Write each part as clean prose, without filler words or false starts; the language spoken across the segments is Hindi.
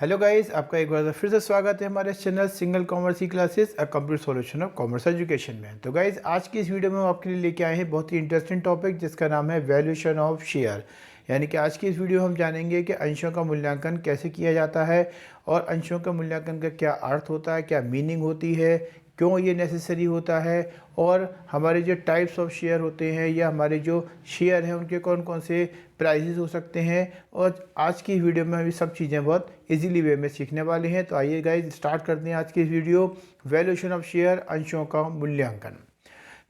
हेलो गाइस, आपका एक बार फिर से स्वागत है हमारे channel single commerce E classes a complete solution of commerce education में। तो गाइस, आज की इस वीडियो में हम आपके लिए लेके आए हैं बहुत ही इंटरेस्टिंग टॉपिक जिसका नाम है वैल्यूएशन ऑफ शेयर। यानी कि आज की इस वीडियो में हम जानेंगे कि अंशों का मूल्यांकन कैसे किया जाता है और अंशों का मूल्यांकन का क्या अर्थ होता है, क्या मीनिंग होती है, क्यों ये नेसेसरी होता है और हमारे जो टाइप्स ऑफ शेयर होते हैं या हमारे जो शेयर हैं उनके कौन कौन से प्राइजेस हो सकते हैं। और आज की वीडियो में हम ये सब चीज़ें बहुत इजीली वे में सीखने वाले हैं। तो आइए गाइज स्टार्ट करते हैं आज की वीडियो, वैल्यूएशन ऑफ शेयर, अंशों का मूल्यांकन।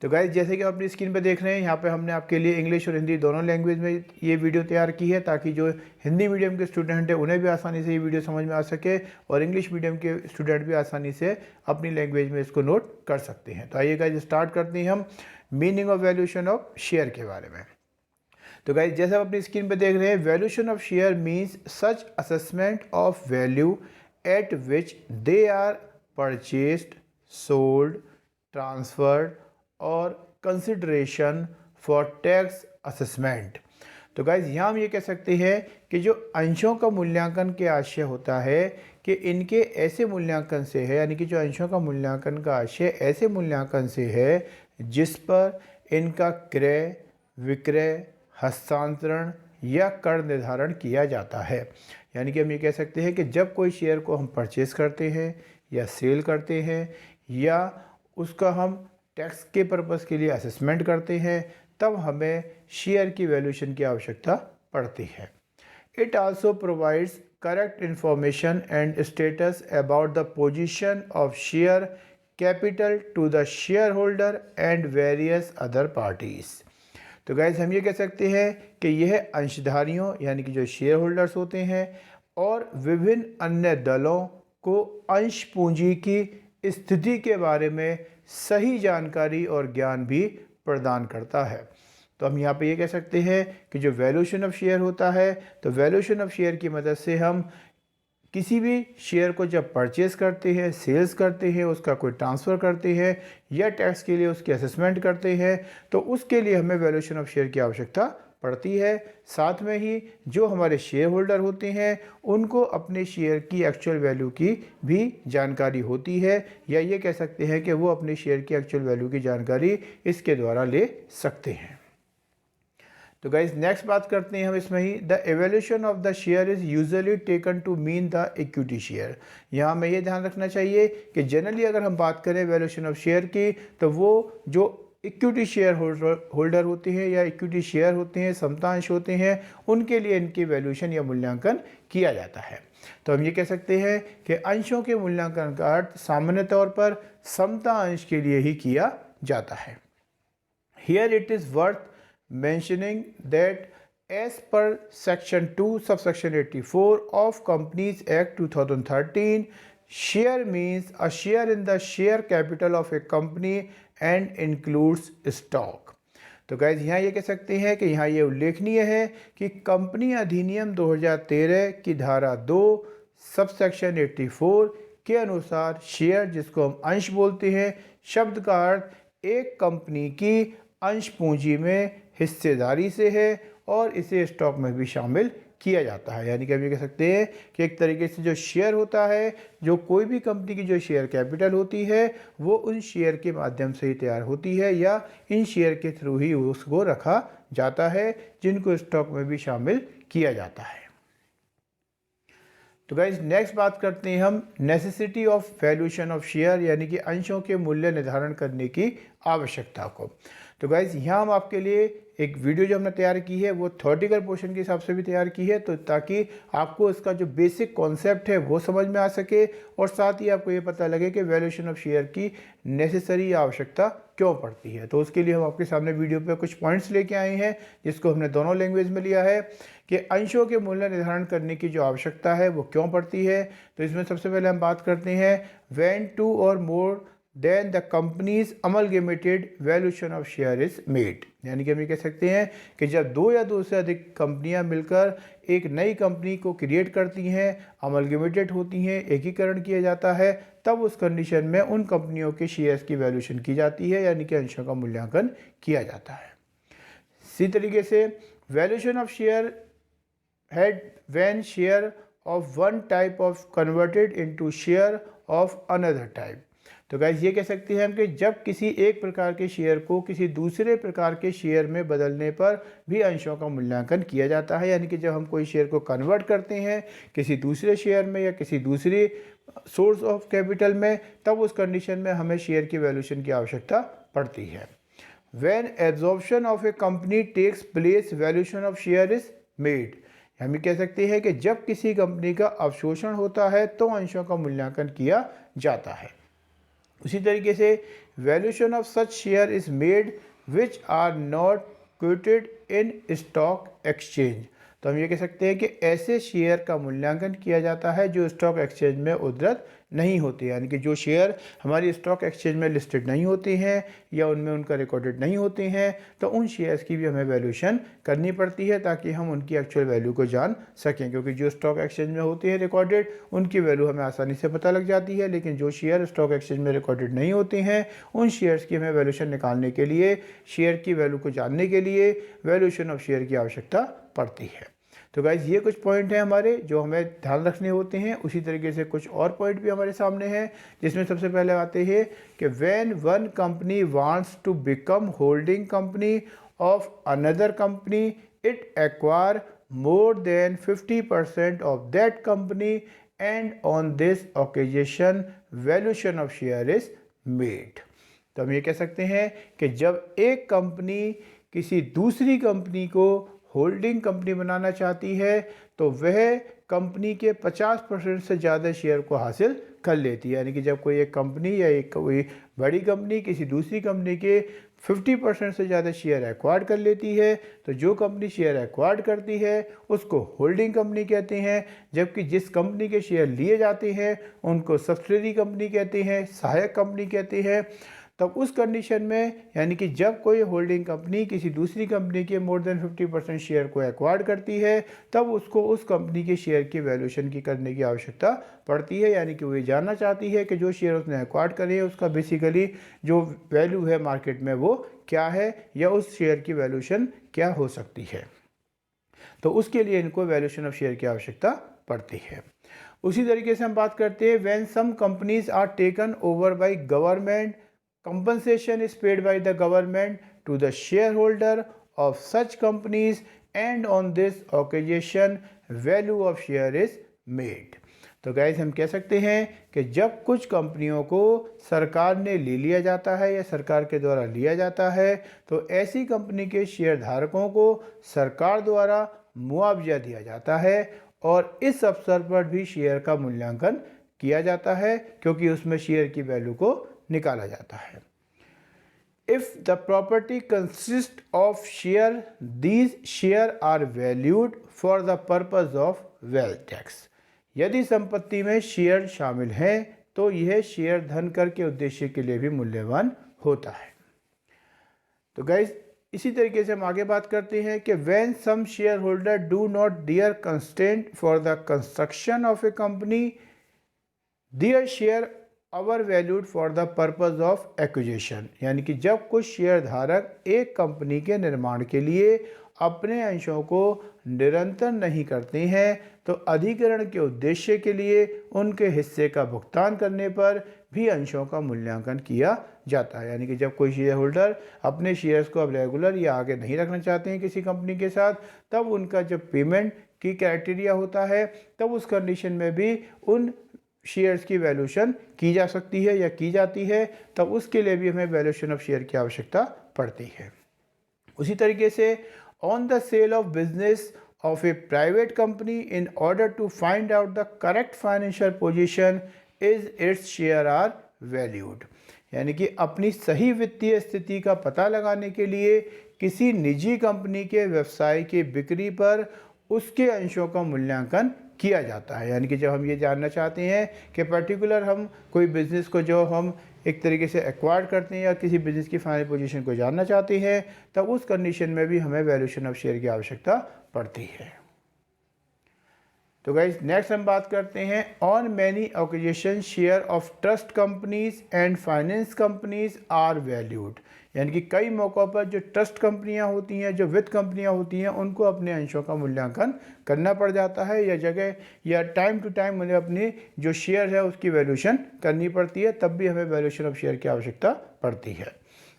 तो गाइज, जैसे कि आप अपनी स्क्रीन पर देख रहे हैं, यहाँ पे हमने आपके लिए इंग्लिश और हिंदी दोनों लैंग्वेज में ये वीडियो तैयार की है ताकि जो हिंदी मीडियम के स्टूडेंट हैं उन्हें भी आसानी से ये वीडियो समझ में आ सके और इंग्लिश मीडियम के स्टूडेंट भी आसानी से अपनी लैंग्वेज में इसको नोट कर सकते हैं। तो आइए गाइज स्टार्ट करते हैं हम meaning of valuation of share के बारे में। तो गाइज, जैसे आप अपनी स्क्रीन पर देख रहे हैं, valuation of share means such assessment of value at which they are purchased, sold, transferred or consideration for tax assessment. तो गाइज, यहाँ हम ये कह सकते हैं कि जो अंशों का मूल्यांकन के आशय होता है कि इनके ऐसे मूल्यांकन से है, यानी कि जो अंशों का मूल्यांकन का आशय ऐसे मूल्यांकन से है जिस पर इनका क्रय, विक्रय, हस्तांतरण या कर निर्धारण किया जाता है। यानी कि हम ये कह सकते हैं कि जब कोई शेयर को हम परचेस करते हैं या सेल करते हैं या उसका हम टैक्स के पर्पज़ के लिए असेसमेंट करते हैं, तब हमें शेयर की वैल्यूएशन की आवश्यकता पड़ती है। It also provides correct information and status about the position of share capital to the share holder and various other parties. तो गाइज, हम ये कह सकते हैं कि यह अंशधारियों यानी कि जो शेयर होल्डर्स होते हैं और विभिन्न अन्य दलों को अंश पूंजी की स्थिति के बारे में सही जानकारी और ज्ञान भी प्रदान करता है। तो हम यहाँ पे ये कह सकते हैं कि जो वैल्यूएशन ऑफ शेयर होता है, तो वैल्यूएशन ऑफ शेयर की मदद से हम किसी भी शेयर को जब परचेस करते हैं, सेल्स करते हैं, उसका कोई ट्रांसफ़र करते हैं या टैक्स के लिए उसकी असेसमेंट करते हैं, तो उसके लिए हमें वैल्यूएशन ऑफ शेयर की आवश्यकता पड़ती है। साथ में ही जो हमारे शेयर होल्डर होते हैं उनको अपने शेयर की एक्चुअल वैल्यू की भी जानकारी होती है, या ये कह सकते हैं कि वो अपने शेयर की एक्चुअल वैल्यू की जानकारी इसके द्वारा ले सकते हैं। तो गाइज, नेक्स्ट बात करते हैं हम इसमें ही, the evaluation of the share is usually taken to mean the equity share. यहाँ हमें ये ध्यान रखना चाहिए कि जनरली अगर हम बात करें वैल्यूएशन ऑफ शेयर की, तो वो जो इक्विटी शेयर होल्डर होते हैं या इक्विटी शेयर होते हैं, समतांश होते हैं, उनके लिए इनकी वैल्यूएशन या मूल्यांकन किया जाता है। तो हम ये कह सकते हैं कि अंशों के मूल्यांकन का अर्थ सामान्य तौर पर समता अंश के लिए ही किया जाता है। Here it is worth mentioning that as per section 2 subsection 84 of Companies Act 2013, share means a share in the share capital of a company and includes stock। तो गाइज, यहाँ ये कह सकते हैं कि यहाँ ये उल्लेखनीय है कि कंपनी अधिनियम 2013 की धारा 2 सबसेक्शन 84 के अनुसार शेयर, जिसको हम अंश बोलते हैं, शब्द का अर्थ एक कंपनी की अंश पूंजी में हिस्सेदारी से है और इसे स्टॉक में भी शामिल किया जाता है। यानी कि हम ये कह सकते हैं कि एक तरीके से जो शेयर होता है, जो कोई भी कंपनी की जो शेयर कैपिटल होती है, वो उन शेयर के माध्यम से ही तैयार होती है या इन शेयर के थ्रू ही उसको रखा जाता है, जिनको स्टॉक में भी शामिल किया जाता है। तो गाइज, नेक्स्ट बात करते हैं हम necessity of valuation of share, यानी कि अंशों के मूल्य निर्धारण करने की आवश्यकता को। तो गाइज, यहाँ हम आपके लिए एक वीडियो जो हमने तैयार की है वो थ्योरेटिकल पोर्शन के हिसाब से भी तैयार की है, तो ताकि आपको इसका जो बेसिक कॉन्सेप्ट है वो समझ में आ सके और साथ ही आपको ये पता लगे कि वैल्यूएशन ऑफ शेयर की नेसेसरी आवश्यकता क्यों पड़ती है। तो उसके लिए हम आपके सामने वीडियो पे कुछ पॉइंट्स लेके आए हैं जिसको हमने दोनों लैंग्वेज में लिया है कि अंशों के मूल्य निर्धारण करने की जो आवश्यकता है वो क्यों पड़ती है। तो इसमें सबसे पहले हम बात करते हैं when two or more than the companies amalgamated valuation of share is made. यानी कि हम ये कह सकते हैं कि जब दो या दो से अधिक कंपनियां मिलकर एक नई कंपनी को क्रिएट करती हैं, अमलगेमेटेड होती हैं, एकीकरण किया जाता है, तब उस कंडीशन में उन कंपनियों के शेयर्स की वैल्यूएशन की जाती है, यानी कि अंशों का मूल्यांकन किया जाता है। इसी तरीके से valuation of share had when share of one type of converted into share of another type. तो गाइस ये कह सकते हैं हम कि जब किसी एक प्रकार के शेयर को किसी दूसरे प्रकार के शेयर में बदलने पर भी अंशों का मूल्यांकन किया जाता है, यानी कि जब हम कोई शेयर को कन्वर्ट करते हैं किसी दूसरे शेयर में या किसी दूसरी सोर्स ऑफ कैपिटल में, तब उस कंडीशन में हमें शेयर की वैल्यूएशन की आवश्यकता पड़ती है। When absorption of a company takes place valuation of share is made. हम ये कह सकते हैं कि जब किसी कंपनी का अवशोषण होता है तो अंशों का मूल्यांकन किया जाता है। उसी तरीके से valuation of such share is made which are not quoted in stock exchange. तो हम ये कह सकते हैं कि ऐसे शेयर का मूल्यांकन किया जाता है जो स्टॉक एक्सचेंज में उद्धृत नहीं होते, यानी कि जो शेयर हमारी स्टॉक एक्सचेंज में लिस्टेड नहीं होते हैं या उनमें उनका रिकॉर्डेड नहीं होते हैं, तो उन शेयर्स की भी हमें वैल्यूएशन करनी पड़ती है ताकि हम उनकी एक्चुअल वैल्यू को जान सकें। क्योंकि जो स्टॉक एक्सचेंज में होते हैं रिकॉर्डेड, उनकी वैल्यू हमें आसानी से पता लग जाती है, लेकिन जो शेयर स्टॉक एक्सचेंज में रिकॉर्डेड नहीं होते हैं उन शेयर्स की हमें वैल्यूएशन निकालने के लिए, शेयर की वैल्यू को जानने के लिए वैल्यूएशन ऑफ शेयर की आवश्यकता पड़ती है। तो गाइज ये कुछ पॉइंट हैं हमारे जो हमें ध्यान रखने होते हैं। उसी तरीके से कुछ और पॉइंट भी हमारे सामने हैं, जिसमें सबसे पहले आते हैं कि when one company wants to become holding company of another company it acquire more than 50% of that company and on this occasion valuation of share is made. तो हम ये कह सकते हैं कि जब एक कंपनी किसी दूसरी कंपनी को होल्डिंग कंपनी बनाना चाहती है तो वह कंपनी के 50% से ज़्यादा शेयर को हासिल कर लेती है, यानी कि जब कोई एक कंपनी या कोई बड़ी कंपनी किसी दूसरी कंपनी के 50% से ज़्यादा शेयर एक्वायर्ड कर लेती है, तो जो कंपनी शेयर एक्वायर्ड करती है उसको होल्डिंग कंपनी कहते हैं, जबकि जिस कंपनी के शेयर लिए जाते हैं उनको सब्सिडरी कंपनी कहते हैं, सहायक कंपनी कहते हैं। तब उस कंडीशन में, यानी कि जब कोई होल्डिंग कंपनी किसी दूसरी कंपनी के मोर देन 50% शेयर को एक्वायर्ड करती है, तब उसको उस कंपनी के शेयर की वैल्यूएशन की करने की आवश्यकता पड़ती है, यानी कि वो ये जानना चाहती है कि जो शेयर उसने एक्वायर्ड करे हैं उसका बेसिकली जो वैल्यू है मार्केट में वो क्या है या उस शेयर की वैल्यूएशन क्या हो सकती है। तो उसके लिए इनको वैल्यूएशन ऑफ शेयर की आवश्यकता पड़ती है। उसी तरीके से हम बात करते हैं when some companies are taken over by government, compensation is paid by the government to the shareholder of such companies and on this occasion value of share is made। तो गाइस हम कह सकते हैं कि जब कुछ कंपनियों को सरकार ने ले लिया जाता है या सरकार के द्वारा लिया जाता है तो ऐसी कंपनी के शेयर धारकों को सरकार द्वारा मुआवजा दिया जाता है और इस अवसर पर भी शेयर का मूल्यांकन किया जाता है क्योंकि उसमें शेयर की वैल्यू को निकाला जाता है। If the property consists of share, these share are valued for the purpose of wealth tax। यदि संपत्ति में शेयर शामिल हैं तो यह शेयर धन कर के उद्देश्य के लिए भी मूल्यवान होता है। तो गाइज इसी तरीके से हम आगे बात करते हैं कि when some shareholder do not dare consent for the construction of a company, their share are valued for the purpose of acquisition, यानी कि जब कुछ शेयर धारक एक कंपनी के निर्माण के लिए अपने अंशों को निरंतर नहीं करते हैं तो अधिग्रहण के उद्देश्य के लिए उनके हिस्से का भुगतान करने पर भी अंशों का मूल्यांकन किया जाता है। यानी कि जब कोई शेयर होल्डर अपने शेयर्स को अब रेगुलर या आगे नहीं रखना चाहते हैं किसी कंपनी के साथ, तब उनका जब पेमेंट की क्राइटेरिया होता है तब उस कंडीशन में भी उन शेयर्स की वैल्यूएशन की जा सकती है या की जाती है, तब उसके लिए भी हमें वैल्यूएशन ऑफ शेयर की आवश्यकता पड़ती है। उसी तरीके से on the sale of business of a private company in order to find out the correct financial position is its share are valued, यानी कि अपनी सही वित्तीय स्थिति का पता लगाने के लिए किसी निजी कंपनी के व्यवसाय की बिक्री पर उसके अंशों का मूल्यांकन किया जाता है। यानी कि जब हम ये जानना चाहते हैं कि पर्टिकुलर हम कोई बिज़नेस को जो हम एक तरीके से एक्वायर्ड करते हैं या किसी बिज़नेस की फाइनल पोजीशन को जानना चाहते हैं, तब उस कंडीशन में भी हमें वैल्यूएशन ऑफ शेयर की आवश्यकता पड़ती है। तो गाइज नेक्स्ट हम बात करते हैं on many occasion share of trust companies and finance companies are valued, यानी कि कई मौक़ों पर जो ट्रस्ट कंपनियां होती हैं, जो वित्त कंपनियां होती हैं, उनको अपने अंशों का मूल्यांकन करना पड़ जाता है या जगह या टाइम टू टाइम उन्हें अपनी जो शेयर है उसकी वैल्यूशन करनी पड़ती है, तब भी हमें वैल्यूशन ऑफ शेयर की आवश्यकता पड़ती है।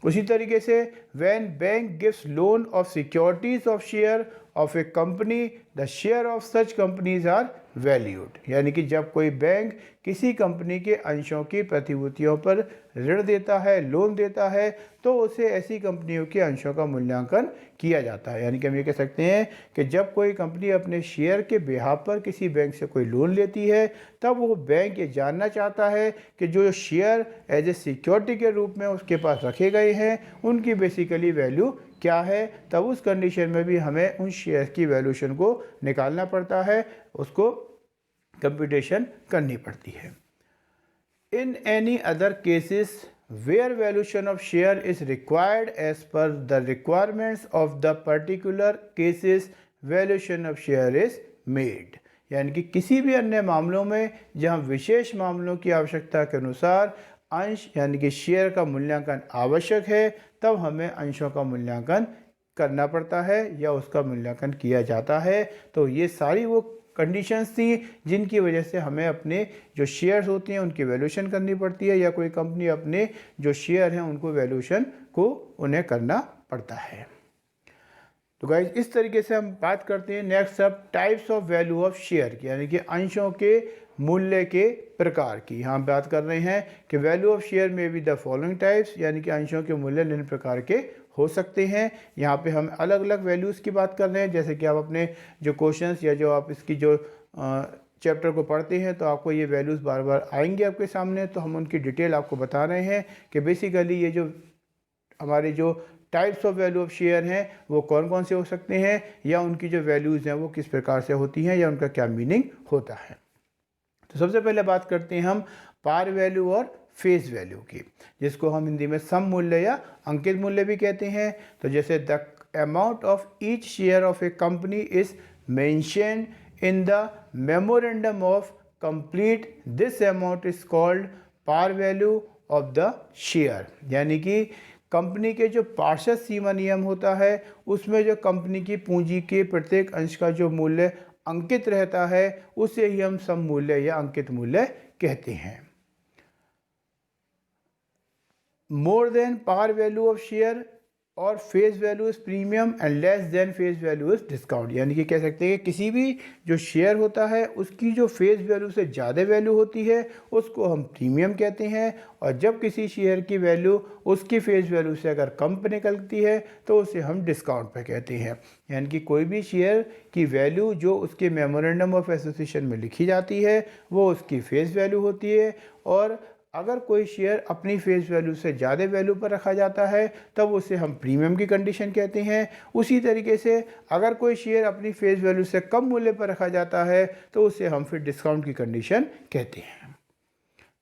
उसी तरीके से when bank gives loan of securities of share of a company the share of such companies are valued, यानी कि जब कोई बैंक किसी कंपनी के अंशों की प्रतिभूतियों पर ऋण देता है, लोन देता है, तो उसे ऐसी कंपनियों के अंशों का मूल्यांकन किया जाता है। यानी कि हम ये कह सकते हैं कि जब कोई कंपनी अपने शेयर के बिहाफ पर किसी बैंक से कोई लोन लेती है, तब वो बैंक ये जानना चाहता है कि जो शेयर एज ए सिक्योरिटी के रूप में उसके पास रखे गए हैं उनकी बेसिकली वैल्यू क्या है। तब उस कंडीशन में भी हमें उन शेयर की वैल्यूशन को निकालना पड़ता है, उसको कंप्यूटेशन करनी पड़ती है। In any other cases where valuation of share is required as per the requirements of the particular cases valuation of share is made, यानी कि किसी भी अन्य मामलों में जहां विशेष मामलों की आवश्यकता के अनुसार अंश यानी कि शेयर का मूल्यांकन आवश्यक है, तब हमें अंशों का मूल्यांकन करना पड़ता है या उसका मूल्यांकन किया जाता है। तो ये सारी वो कंडीशंस थी जिनकी वजह से हमें अपने जो शेयर्स होती हैं उनकी वैल्यूशन करनी पड़ती है, या कोई कंपनी अपने जो शेयर हैं उनको वैल्यूशन को उन्हें करना पड़ता है। तो गाइज इस तरीके से हम बात करते हैं नेक्स्ट अब types of value of share की, यानी कि अंशों के मूल्य के प्रकार की। यहाँ बात कर रहे हैं कि वैल्यू ऑफ शेयर में भी द फॉलोइंग टाइप्स, यानी कि अंशों के मूल्य निम्न प्रकार के हो सकते हैं। यहाँ पे हम अलग अलग वैल्यूज़ की बात कर रहे हैं, जैसे कि आप अपने जो क्वेश्चंस या जो आप इसकी जो चैप्टर को पढ़ते हैं तो आपको ये वैल्यूज़ बार बार आएंगे आपके सामने, तो हम उनकी डिटेल आपको बता रहे हैं कि बेसिकली ये जो हमारे जो types of value of share हैं वो कौन कौन से हो सकते हैं, या उनकी जो वैल्यूज़ हैं वो किस प्रकार से होती हैं, या उनका क्या मीनिंग होता है। तो सबसे पहले बात करते हैं हम पार वैल्यू और फेस वैल्यू की, जिसको हम हिंदी में सम मूल्य या अंकित मूल्य भी कहते हैं। तो जैसे the amount of each share of a company is mentioned in the memorandum of complete, this amount is called par value of the share, यानी कि कंपनी के जो पार्षद सीमा नियम होता है उसमें जो कंपनी की पूंजी के प्रत्येक अंश का जो मूल्य अंकित रहता है उसे ही हम सम मूल्य या अंकित मूल्य कहते हैं। More than par value of share or face value is premium and less than face value is discount, यानी कि कह सकते हैं कि किसी भी जो शेयर होता है उसकी जो फेस वैल्यू से ज़्यादा वैल्यू होती है उसको हम प्रीमियम कहते हैं, और जब किसी शेयर की वैल्यू उसकी फेस वैल्यू से अगर कम पे निकलती है तो उसे हम डिस्काउंट पे कहते हैं। यानी कि कोई भी शेयर की वैल्यू जो उसके मेमोरेंडम ऑफ एसोसिएशन में लिखी जाती है वो उसकी फेस वैल्यू होती है, और अगर कोई शेयर अपनी फेस वैल्यू से ज़्यादा वैल्यू पर रखा जाता है तब उसे हम प्रीमियम की कंडीशन कहते हैं। उसी तरीके से अगर कोई शेयर अपनी फेस वैल्यू से कम मूल्य पर रखा जाता है तो उसे हम फिर डिस्काउंट की कंडीशन कहते हैं।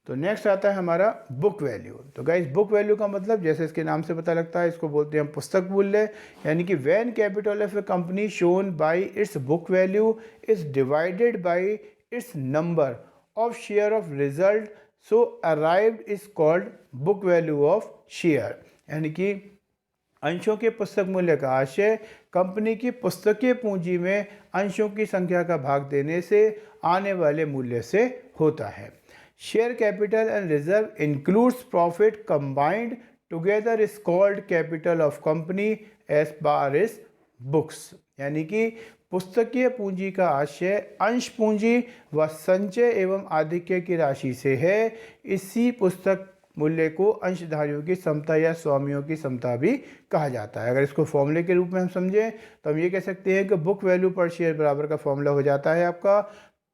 तो नेक्स्ट आता है हमारा बुक वैल्यू। तो गाइस बुक वैल्यू का मतलब जैसे इसके नाम से पता लगता है, इसको बोलते हैं हम पुस्तक मूल्य, यानी कि when capital of a company shown by it's book value is divided bye it's number of share of result so arrived is called book value of share, यानी कि अंशों के पुस्तक मूल्य का आशय कंपनी की पुस्तकीय पूंजी में अंशों की संख्या का भाग देने से आने वाले मूल्य से होता है। Share capital and reserve includes profit combined together is called capital of company as per its books, यानी कि पुस्तकीय पूंजी का आशय अंश पूंजी व संचय एवं आधिक्य की राशि से है। इसी पुस्तक मूल्य को अंशधारियों की समता या स्वामियों की समता भी कहा जाता है। अगर इसको फॉर्मूले के रूप में हम समझें तो हम ये कह सकते हैं कि बुक वैल्यू पर शेयर बराबर का फॉर्मूला हो जाता है आपका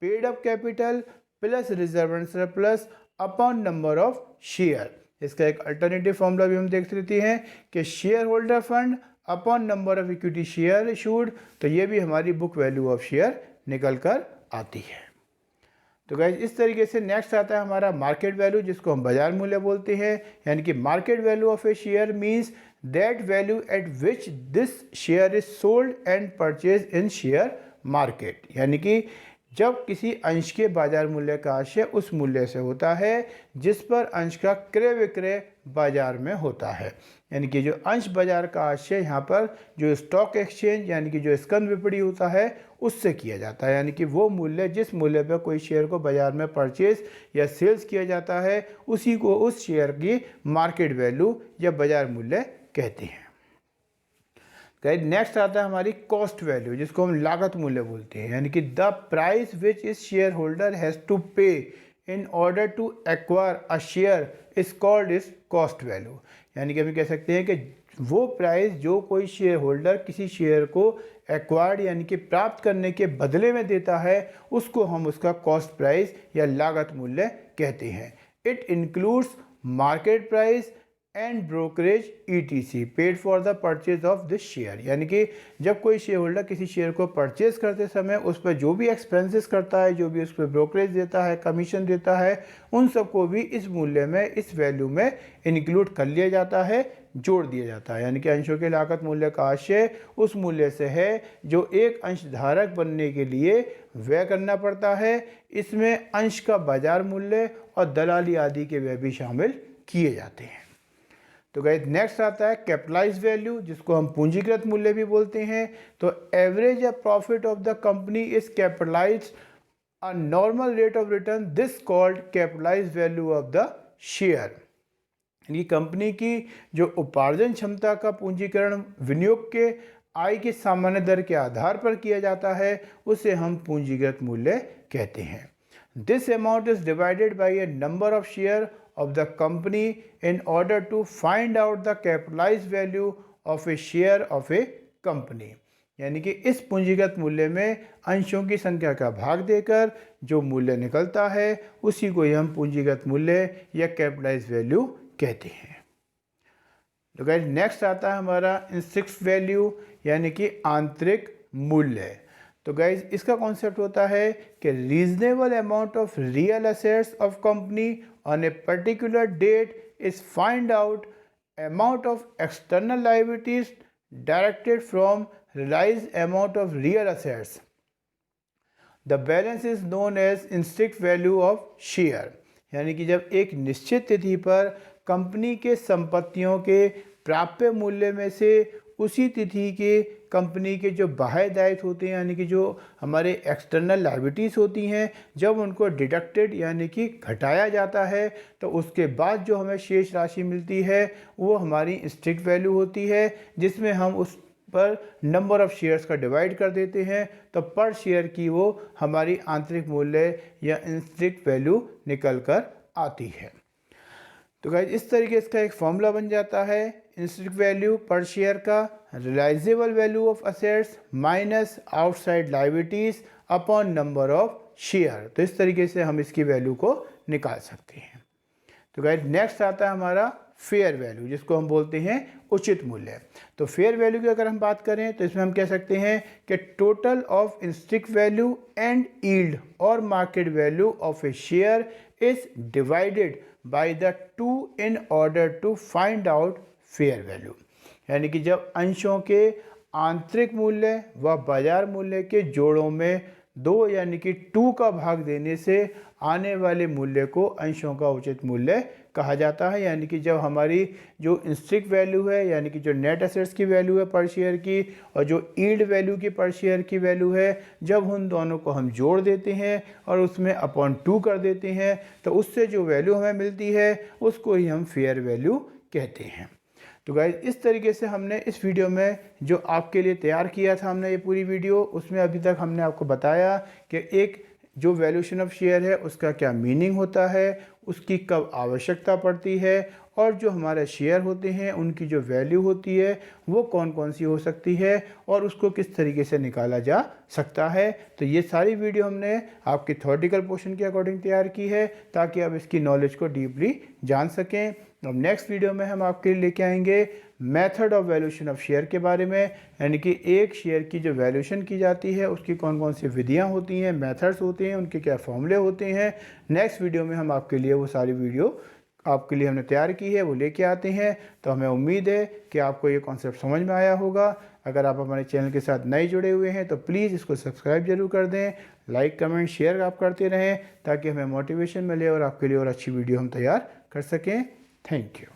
paid up capital plus reserve and surplus upon number of share. इसका एक अल्टरनेटिव फॉर्मूला भी हम देख लेते हैं कि share holder fund upon number of equity share issued, तो ये भी हमारी बुक वैल्यू ऑफ शेयर निकल कर आती है। तो गाइज इस तरीके से नेक्स्ट आता है हमारा मार्केट वैल्यू, जिसको हम बाजार मूल्य बोलते हैं, यानी कि market value of a share means that value at which this share is sold and purchase in share market, यानी कि जब किसी अंश के बाजार मूल्य का आशय उस मूल्य से होता है जिस पर अंश का क्रय विक्रय बाजार में होता है। यानी कि जो अंश बाजार का आशय यहाँ पर जो स्टॉक एक्सचेंज यानी कि जो स्कंद विपणि होता है उससे किया जाता है। यानी कि वो मूल्य जिस मूल्य पर कोई शेयर को बाजार में परचेज या सेल्स किया जाता है उसी को उस शेयर की मार्केट वैल्यू या बाजार मूल्य कहते हैं। नेक्स्ट आता है हमारी कॉस्ट वैल्यू, जिसको हम लागत मूल्य बोलते हैं। यानी कि the price which is share holder has to pay in order to acquire a share is called is cost value. यानी कि हम कह सकते हैं कि वो प्राइस जो कोई शेयर होल्डर किसी शेयर को एक्वायर्ड यानी कि प्राप्त करने के बदले में देता है उसको हम उसका कॉस्ट प्राइस या लागत मूल्य कहते हैं। It includes market price and brokerage ETC paid for the purchase of this share. यानी कि जब कोई शेयर होल्डर किसी शेयर को परचेज करते समय उस पर जो भी एक्सपेंसेस करता है, जो भी उस पर ब्रोकरेज देता है, कमीशन देता है, उन सबको भी इस मूल्य में, इस वैल्यू में इंक्लूड कर लिया जाता है, जोड़ दिया जाता है। यानी कि अंशों के लागत मूल्य का आशय उस मूल्य से है जो एक अंशधारक बनने के लिए व्यय करना पड़ता है। इसमें अंश का बाजार मूल्य और दलाली आदि के व्यय भी शामिल किए जाते हैं। तो गाइस नेक्स्ट आता है कैपिटलाइज वैल्यू, जिसको हम पूंजीकृत मूल्य भी बोलते हैं। तो एवरेज या profit of the company is capitalise a normal rate of return this called capitalise value of the share. यानी कंपनी की जो उपार्जन क्षमता का पूंजीकरण विनियोग के आय की सामान्य दर के आधार पर किया जाता है उसे हम पूंजीगत मूल्य कहते हैं। This amount is divided bye A number of share of the company in order to find out the capitalized value of a share of a company। यानी कि इस पूंजीगत मूल्य में अंशों की संख्या का भाग देकर जो मूल्य निकलता है उसी को हम पूंजीगत मूल्य या कैपिटलाइज वैल्यू कहते हैं। तो गाइस नेक्स्ट आता है हमारा इंस्ट्रिक्ट वैल्यू यानी कि आंतरिक मूल्य। तो गाइज इसका कॉन्सेप्ट होता है कि reasonable amount of real assets of company on a particular date is find out amount of external liabilities directed from realised amount of real assets. The balance is known as इंस्ट्रिक्ट वैल्यू ऑफ शेयर। यानी कि जब एक निश्चित तिथि पर कंपनी के संपत्तियों के प्राप्य मूल्य में से उसी तिथि के कंपनी के जो बाह्य दायित्व होते हैं यानी कि जो हमारे एक्सटर्नल लायबिलिटीज़ होती हैं जब उनको डिडक्टेड यानी कि घटाया जाता है तो उसके बाद जो हमें शेष राशि मिलती है वो हमारी स्ट्रिक्ट वैल्यू होती है, जिसमें हम उस पर नंबर ऑफ शेयर्स का डिवाइड कर देते हैं तो पर शेयर की वो हमारी आंतरिक मूल्य या स्ट्रिक्ट वैल्यू निकल कर आती है। तो गाइस इस तरीके से इसका एक फॉर्मूला बन जाता है इंस्ट्रिक्ट वैल्यू पर शेयर का realisable value of assets minus outside liabilities upon number of share. तो इस तरीके से हम इसकी वैल्यू को निकाल सकते हैं। तो गाइस नेक्स्ट आता है हमारा फेयर वैल्यू, जिसको हम बोलते हैं उचित मूल्य। तो फेयर वैल्यू की अगर हम बात करें तो इसमें हम कह सकते हैं कि टोटल ऑफ इंस्ट्रिक्ट value and yield or market value of a share is divided by the two in order to find out fair value. यानी कि जब अंशों के आंतरिक मूल्य व बाजार मूल्य के जोड़ों में 2 यानी कि 2 का भाग देने से आने वाले मूल्य को अंशों का उचित मूल्य कहा जाता है। यानी कि जब हमारी जो इंस्ट्रिक्ट वैल्यू है यानी कि जो नेट एसेट्स की वैल्यू है पर शेयर की और जो यील्ड वैल्यू की पर शेयर की वैल्यू है, जब उन दोनों को हम जोड़ देते हैं और उसमें अपॉन 2 कर देते हैं तो उससे जो वैल्यू हमें मिलती है उसको ही हम फेयर वैल्यू कहते हैं। तो गाइस इस तरीके से हमने इस वीडियो में जो आपके लिए तैयार किया था हमने ये पूरी वीडियो, उसमें अभी तक हमने आपको बताया कि एक जो वैल्यूएशन ऑफ शेयर है उसका क्या मीनिंग होता है, उसकी कब आवश्यकता पड़ती है और जो हमारे शेयर होते हैं उनकी जो वैल्यू होती है वो कौन कौन सी हो सकती है और उसको किस तरीके से निकाला जा सकता है। तो ये सारी वीडियो हमने आपके थ्योरेटिकल पोर्शन के अकॉर्डिंग तैयार की है ताकि आप इसकी नॉलेज को डीपली जान सकें। अब नेक्स्ट वीडियो में हम आपके लिए लेके आएंगे method of valuation of share के बारे में, यानी कि एक शेयर की जो वैल्यूएशन की जाती है उसकी कौन कौन सी विधियां होती हैं, मेथड्स होते हैं, उनके क्या फॉर्मूले होते हैं। नेक्स्ट वीडियो में हम आपके लिए वो सारी वीडियो आपके लिए हमने तैयार की है वो लेके आते हैं। तो हमें उम्मीद है कि आपको ये कॉन्सेप्ट समझ में आया होगा। अगर आप हमारे चैनल के साथ नए जुड़े हुए हैं तो प्लीज़ इसको सब्सक्राइब जरूर कर दें, लाइक कमेंट शेयर आप करते रहें ताकि हमें मोटिवेशन मिले और आपके लिए और अच्छी वीडियो हम तैयार कर सकें। Thank you.